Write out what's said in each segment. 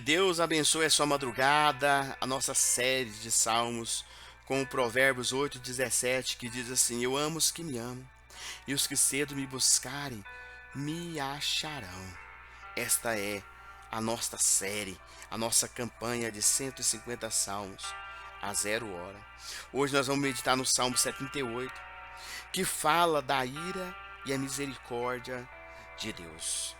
Deus abençoe a sua madrugada, a nossa série de salmos com o Provérbios 8:17, que diz assim: Eu amo os que me amam, e os que cedo me buscarem me acharão. Esta é a nossa série, a nossa campanha de 150 salmos a 0 hora. Hoje nós vamos meditar no Salmo 78, que fala da ira e a misericórdia de Deus.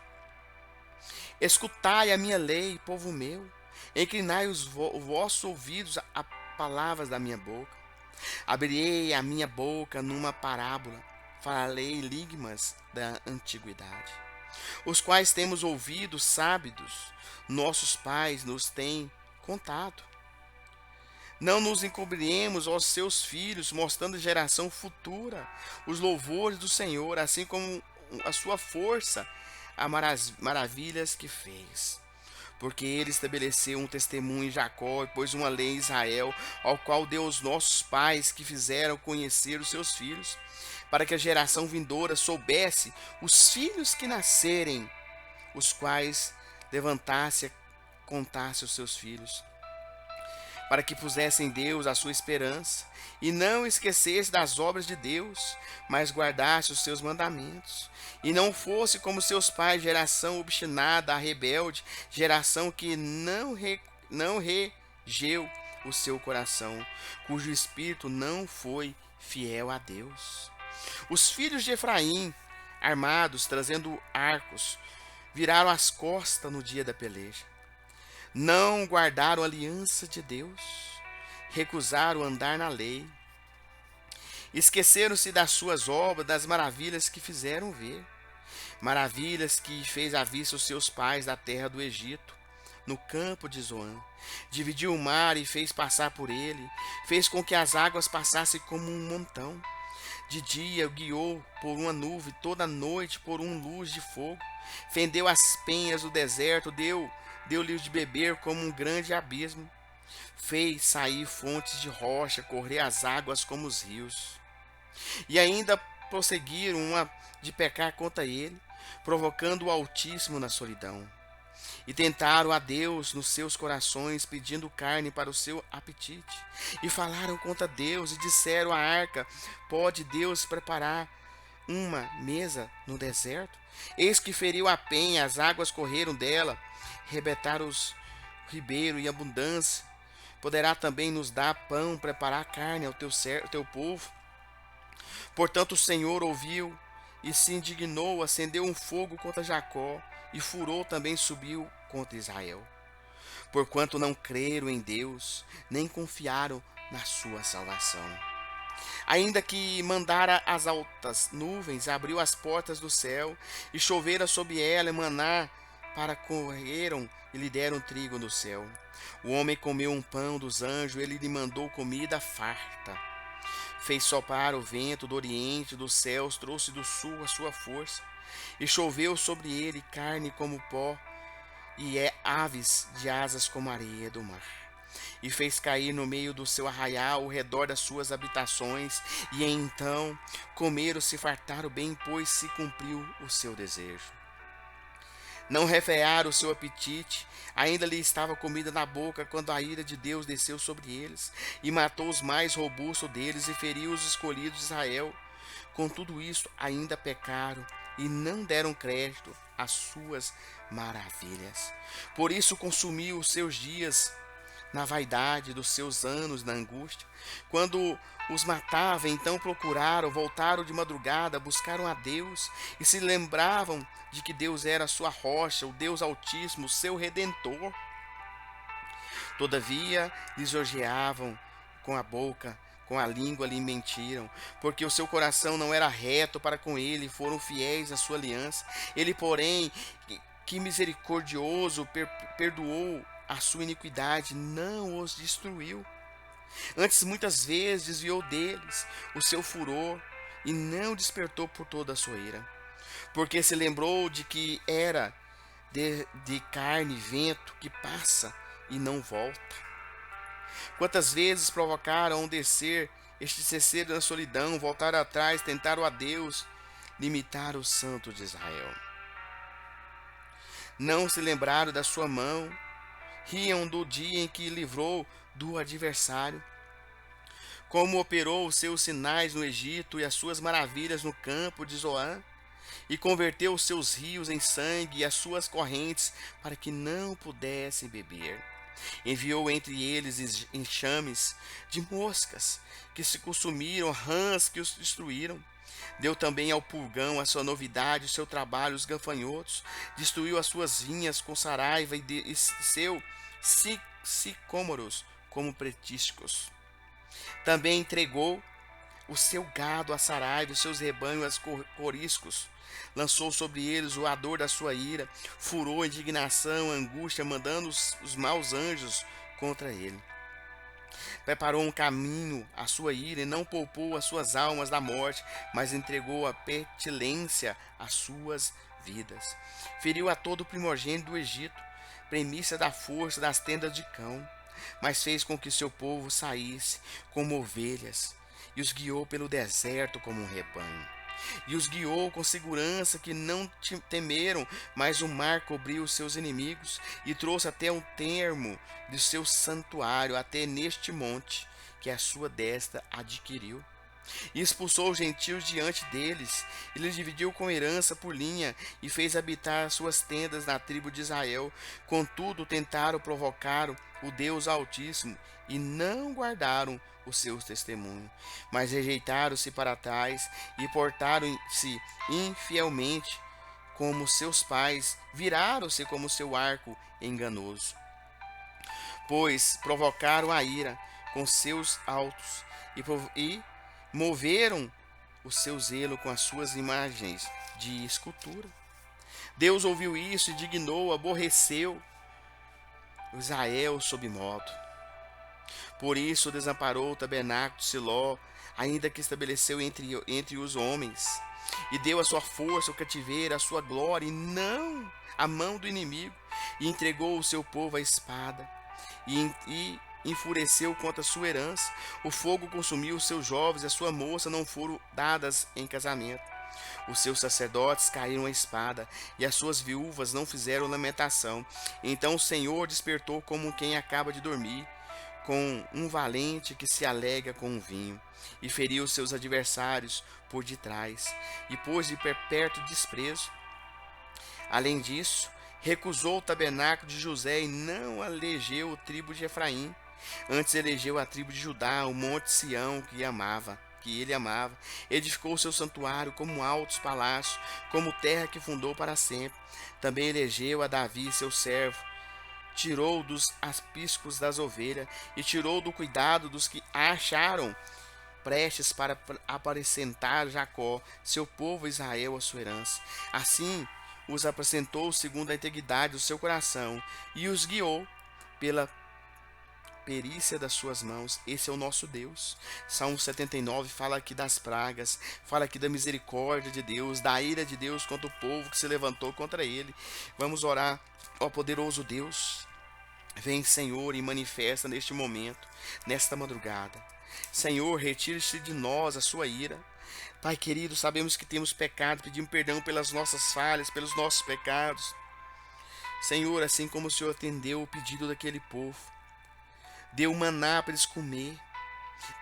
Escutai a minha lei, povo meu, inclinai os vossos ouvidos a palavras da minha boca. Abrirei a minha boca numa parábola, falarei enigmas da antiguidade, os quais temos ouvido sábios, nossos pais nos têm contado. Não nos encobriremos aos seus filhos, mostrando à geração futura os louvores do Senhor, assim como a sua força, as maravilhas que fez. Porque ele estabeleceu um testemunho em Jacó e pôs uma lei em Israel, ao qual deu aos nossos pais que fizeram conhecer os seus filhos, para que a geração vindoura soubesse os filhos que nascerem, os quais levantasse e contasse os seus filhos, para que pusesse em Deus a sua esperança, e não esquecesse das obras de Deus, mas guardasse os seus mandamentos, e não fosse como seus pais, geração obstinada, rebelde, geração que não regeu o seu coração, cujo espírito não foi fiel a Deus. Os filhos de Efraim, armados, trazendo arcos, viraram as costas no dia da peleja. Não guardaram a aliança de Deus, recusaram andar na lei, esqueceram-se das suas obras, das maravilhas que fizeram ver, maravilhas que fez à vista os seus pais da terra do Egito, no campo de Zoã. Dividiu o mar e fez passar por ele, fez com que as águas passassem como um montão. De dia o guiou por uma nuvem, toda a noite por luz de fogo. Fendeu as penhas do deserto, deu-lhe de beber como um grande abismo. Fez sair fontes de rocha, correr as águas como os rios. E ainda prosseguiram de pecar contra ele, provocando o Altíssimo na solidão. E tentaram a Deus nos seus corações, pedindo carne para o seu apetite. E falaram contra Deus e disseram à arca: Pode Deus preparar uma mesa no deserto? Eis que feriu a penha, as águas correram dela, rebentaram os ribeiros em abundância. Poderá também nos dar pão, preparar carne ao teu povo? Portanto o Senhor ouviu e se indignou, acendeu um fogo contra Jacó, e furor também subiu contra Israel, porquanto não creram em Deus, nem confiaram na sua salvação. Ainda que mandara as altas nuvens, abriu as portas do céu, e chovera sobre ela, e maná para correram, e lhe deram trigo no céu. O homem comeu um pão dos anjos, ele lhe mandou comida farta. Fez soprar o vento do oriente, dos céus, trouxe do sul a sua força. E choveu sobre ele carne como pó, e aves de asas como areia do mar. E fez cair no meio do seu arraial, ao redor das suas habitações, e então comeram, se fartaram bem, pois se cumpriu o seu desejo. Não refrearam o seu apetite, ainda lhe estava comida na boca, quando a ira de Deus desceu sobre eles, e matou os mais robustos deles, e feriu os escolhidos de Israel. Com tudo isso, ainda pecaram, e não deram crédito às suas maravilhas. Por isso consumiu os seus dias na vaidade, dos seus anos na angústia. Quando os matava, então procuraram, voltaram de madrugada, buscaram a Deus e se lembravam de que Deus era a sua rocha, o Deus Altíssimo, o seu Redentor. Todavia lisonjeavam com a boca, com a língua lhe mentiram, porque o seu coração não era reto para com ele, foram fiéis à sua aliança. Ele, porém, que misericordioso, perdoou a sua iniquidade, não os destruiu. Antes, muitas vezes, desviou deles o seu furor, e não despertou por toda a sua ira. Porque se lembrou de que era de carne e vento, que passa e não volta. Quantas vezes provocaram descer, entristeceram na solidão, voltaram atrás, tentaram a Deus, limitaram o Santo de Israel. Não se lembraram da sua mão, riam do dia em que livrou do adversário, como operou os seus sinais no Egito e as suas maravilhas no campo de Zoan, e converteu os seus rios em sangue e as suas correntes para que não pudessem beber. Enviou entre eles enxames de moscas que se consumiram, rãs que os destruíram. Deu também ao pulgão a sua novidade, o seu trabalho, os gafanhotos. Destruiu as suas vinhas com saraiva e seu sicômoros como pretiscos. Também entregou o seu gado a saraiva, os seus rebanhos a coriscos. Lançou sobre eles o ardor da sua ira, furor, indignação, angústia, mandando os maus anjos contra ele. Preparou um caminho à sua ira e não poupou as suas almas da morte, mas entregou a pestilência às suas vidas. Feriu a todo primogênito do Egito, premissa da força das tendas de cão, mas fez com que seu povo saísse como ovelhas e os guiou pelo deserto como um rebanho. E os guiou com segurança que não temeram, mas o mar cobriu os seus inimigos e trouxe até o termo de seu santuário, até neste monte que a sua destra adquiriu. E expulsou os gentios diante deles, e lhes dividiu com herança por linha, e fez habitar suas tendas na tribo de Israel. Contudo, tentaram provocar o Deus Altíssimo, e não guardaram os seus testemunhos, mas rejeitaram-se para trás, e portaram-se infielmente como seus pais, viraram-se como seu arco enganoso. Pois provocaram a ira com seus altos, e moveram o seu zelo com as suas imagens de escultura. Deus ouviu isso e dignou, aborreceu Israel sob modo. Por isso desamparou o tabernáculo de Siló, ainda que estabeleceu entre os homens, e deu a sua força, o cativeiro, a sua glória, e não a mão do inimigo, e entregou o seu povo à espada, e enfureceu contra a sua herança. O fogo consumiu os seus jovens, e a sua moça não foram dadas em casamento. Os seus sacerdotes caíram à espada, e as suas viúvas não fizeram lamentação. Então o Senhor despertou como quem acaba de dormir, com um valente que se alega com um vinho, e feriu os seus adversários por detrás, e pôs de perpétuo desprezo. Além disso, recusou o tabernáculo de José e não elegeu a tribo de Efraim. Antes elegeu a tribo de Judá, o monte Sião que ele amava. Edificou o seu santuário como altos palácios, como terra que fundou para sempre. Também elegeu a Davi, seu servo. Tirou dos apriscos das ovelhas e tirou do cuidado dos que acharam prestes para apacentar Jacó, seu povo Israel, a sua herança. Assim os apresentou segundo a integridade do seu coração e os guiou pela perícia das suas mãos. Esse é o nosso Deus. Salmo 79 fala aqui das pragas, fala aqui da misericórdia de Deus, da ira de Deus contra o povo que se levantou contra ele. Vamos orar. Ó poderoso Deus, vem, Senhor, e manifesta neste momento, nesta madrugada. Senhor, retire-se de nós a sua ira. Pai querido, sabemos que temos pecado, pedimos perdão pelas nossas falhas, pelos nossos pecados. Senhor, assim como o Senhor atendeu o pedido daquele povo, deu maná para eles comer,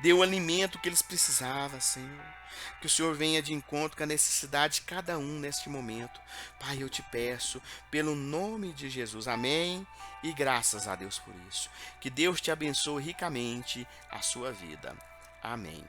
deu o alimento que eles precisavam, Senhor. Que o Senhor venha de encontro com a necessidade de cada um neste momento. Pai, eu te peço, pelo nome de Jesus. Amém. E graças a Deus por isso. Que Deus te abençoe ricamente a sua vida. Amém.